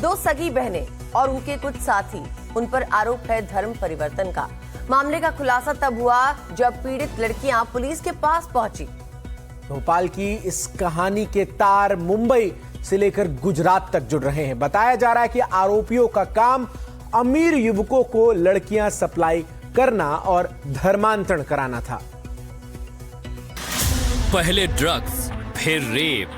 दो सगी बहनें और उनके कुछ साथी, उन पर आरोप है धर्म परिवर्तन का। मामले का खुलासा तब हुआ जब पीड़ित लड़कियां पुलिस के पास पहुंची। भोपाल की इस कहानी के तार मुंबई से लेकर गुजरात तक जुड़ रहे हैं। बताया जा रहा है कि आरोपियों का काम अमीर युवकों को लड़कियां सप्लाई करना और धर्मांतरण कराना था। पहले ड्रग्स, फिर रेप,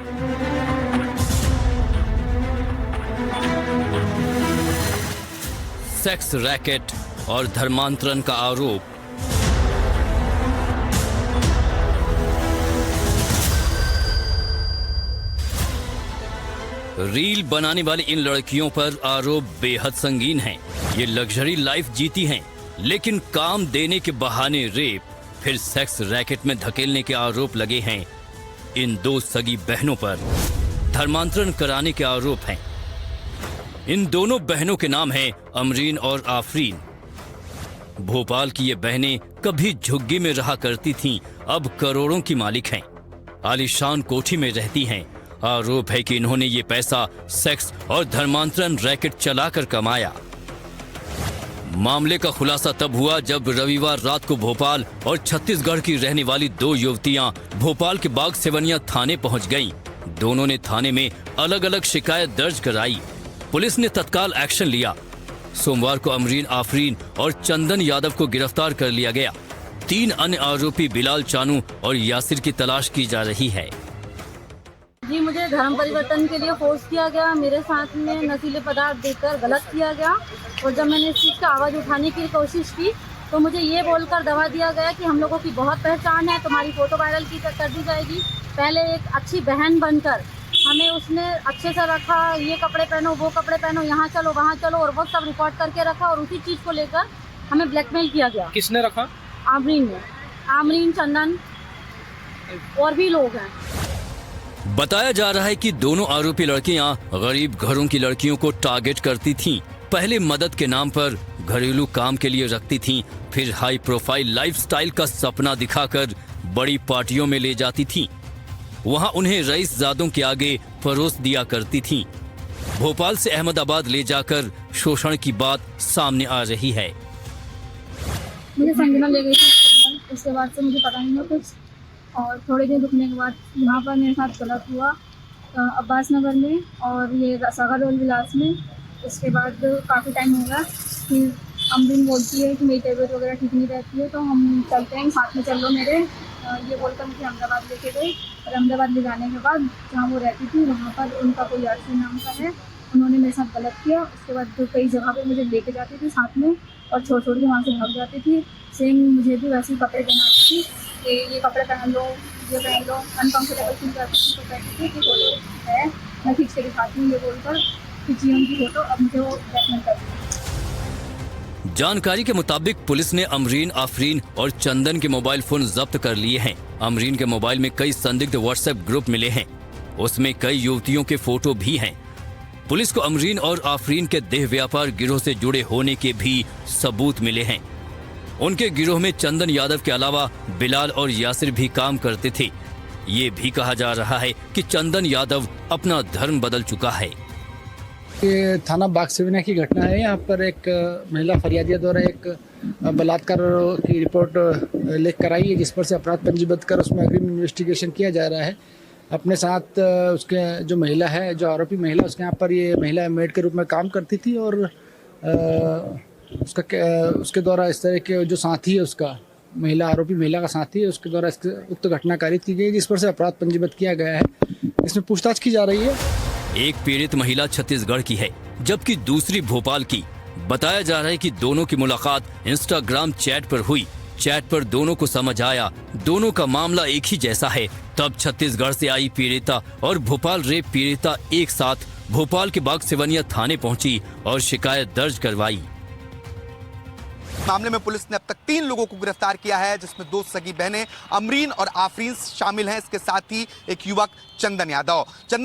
सेक्स रैकेट और धर्मांतरण का आरोप। रील बनाने वाली इन लड़कियों पर आरोप बेहद संगीन हैं। ये लग्जरी लाइफ जीती हैं, लेकिन काम देने के बहाने रेप, फिर सेक्स रैकेट में धकेलने के आरोप लगे हैं। इन दो सगी बहनों पर धर्मांतरण कराने के आरोप हैं। इन दोनों बहनों के नाम हैं अमरीन और आफरीन। भोपाल की ये बहनें कभी झुग्गी में रहा करती थीं, अब करोड़ों की मालिक हैं। आलीशान कोठी में रहती हैं। आरोप है कि इन्होंने ये पैसा सेक्स और धर्मांतरण रैकेट चलाकर कमाया। मामले का खुलासा तब हुआ जब रविवार रात को भोपाल और छत्तीसगढ़ की रहने वाली दो युवतियां भोपाल के बाग सेवनिया थाने पहुंच गईं। दोनों ने थाने में अलग अलग शिकायत दर्ज कराई। पुलिस ने तत्काल एक्शन लिया। सोमवार को अमरीन आफरीन और चंदन यादव को गिरफ्तार कर लिया गया। 3 अन्य आरोपी बिलाल चानू और यासिर की तलाश की जा रही है। जी, मुझे धर्म परिवर्तन के लिए फोर्स किया गया। मेरे साथ में नशीले पदार्थ देकर गलत किया गया और जब मैंने इस चीज़ का आवाज़ उठाने की कोशिश की तो मुझे ये बोलकर दबा दिया गया कि हम लोगों की बहुत पहचान है, तुम्हारी फ़ोटो वायरल कर दी जाएगी। पहले एक अच्छी बहन बनकर हमें उसने अच्छे से रखा, ये कपड़े पहनो, वो कपड़े पहनो, यहाँ चलो, वहाँ चलो, और वो सब रिकॉर्ड करके रखा और उसी चीज़ को लेकर हमें ब्लैकमेल किया गया। किसने रखा? आमरीन, चंदन और भी लोग हैं। बताया जा रहा है कि दोनों आरोपी लड़कियां गरीब घरों की लड़कियों को टारगेट करती थीं। पहले मदद के नाम पर घरेलू काम के लिए रखती थीं, फिर हाई प्रोफाइल लाइफस्टाइल का सपना दिखाकर बड़ी पार्टियों में ले जाती थीं। वहां उन्हें रईसजादों के आगे परोस दिया करती थीं। भोपाल से अहमदाबाद ले जाकर शोषण की बात सामने आ रही है। मुझे संजना ले गई थी, उसके बाद से मुझे पता नहीं है कुछ, और थोड़े दिन रुकने के बाद यहाँ पर मेरे साथ गलत हुआ अब्बास नगर में और ये सागारोल विलास में। उसके बाद काफ़ी टाइम हो गया। फिर अमरीन बोलती है कि मेरी तबीयत वगैरह ठीक नहीं रहती है, तो हम चलते हैं, साथ में चल लो मेरे, ये बोलकर मुझे अहमदाबाद लेके गए। और अहमदाबाद ले जाने के बाद जहाँ वो रहती थी वहाँ पर उनका कोई यासिर नाम का है, उन्होंने मेरे साथ गलत किया। उसके बाद तो कई जगह पे मुझे लेके जाती थी साथ में और छोड़ के वहाँ से भाग जाती थी। सेम मुझे भी वैसे ही कपड़े पहनाती थी कि ये कपड़े पहन लो, ये पहन लो। अनकम्फर्टेबल फील करती थी तो कहती थी कि फोटो है, मैं खींच के दिखाती हूँ, ये बोलकर खींची उनकी फोटो। अब मुझे वो ब्लैकमेल कर दी। जानकारी के मुताबिक पुलिस ने अमरीन, आफरीन और चंदन के मोबाइल फोन जब्त कर लिए हैं। अमरीन के मोबाइल में कई संदिग्ध व्हाट्सएप ग्रुप मिले हैं, उसमें कई युवतियों के फोटो भी हैं। पुलिस को अमरीन और आफरीन के देह व्यापार गिरोह से जुड़े होने के भी सबूत मिले हैं। उनके गिरोह में चंदन यादव के अलावा बिलाल और यासिर भी काम करते थे। ये भी कहा जा रहा है कि चंदन यादव अपना धर्म बदल चुका है। ये थाना बाग सेवनिया की घटना है। यहाँ पर एक महिला फरियादिया द्वारा एक बलात्कार की रिपोर्ट लिख कर आई है, जिस पर से अपराध पंजीबद्ध कर उसमें अग्रिम इन्वेस्टिगेशन किया जा रहा है। अपने साथ उसके जो महिला है, जो आरोपी महिला, उसके यहाँ पर ये महिला मेड के रूप में काम करती थी और उसके द्वारा इस तरह के जो साथी है, उसका महिला आरोपी महिला का साथी है, उसके द्वारा उक्त घटना कारित की गई, जिस पर से अपराध पंजीबद्ध किया गया है। इसमें पूछताछ की जा रही है। एक पीड़ित महिला छत्तीसगढ़ की है, जबकि दूसरी भोपाल की। बताया जा रहा है कि दोनों की मुलाकात इंस्टाग्राम चैट पर हुई। चैट पर दोनों को समझ आया दोनों का मामला एक ही जैसा है। तब छत्तीसगढ़ से आई पीड़िता और भोपाल रेप पीड़िता एक साथ भोपाल के बाग सेवनिया थाने पहुंची और शिकायत दर्ज करवाई। मामले में पुलिस ने अब तक 3 लोगों को गिरफ्तार किया है, जिसमें 2 सगी बहनें अमरीन और आफरीन शामिल हैं। इसके साथ ही एक युवक चंदन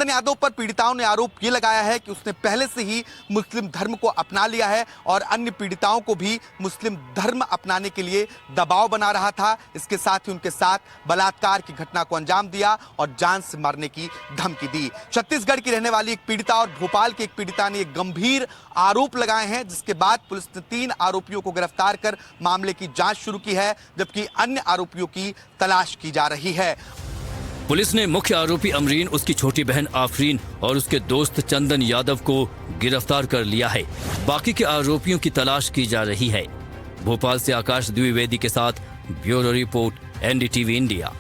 यादव पर पीड़िताओं ने आरोप ये लगाया है कि उसने पहले से ही मुस्लिम धर्म को अपना लिया है और अन्य पीड़िताओं को भी मुस्लिम धर्म अपनाने के लिए दबाव बना रहा था। इसके साथ ही उनके साथ बलात्कार की घटना को अंजाम दिया और जान से मारने की धमकी दी। छत्तीसगढ़ की रहने वाली एक पीड़िता और भोपाल की एक पीड़िता ने एक गंभीर आरोप लगाए हैं, जिसके बाद पुलिस ने 3 आरोपियों को गिरफ्तार कर मामले की जांच शुरू की है, जबकि अन्य आरोपियों की तलाश की जा रही है। पुलिस ने मुख्य आरोपी अमरीन, उसकी छोटी बहन आफरीन और उसके दोस्त चंदन यादव को गिरफ्तार कर लिया है। बाकी के आरोपियों की तलाश की जा रही है। भोपाल से आकाश द्विवेदी के साथ ब्यूरो रिपोर्ट, NDTV इंडिया।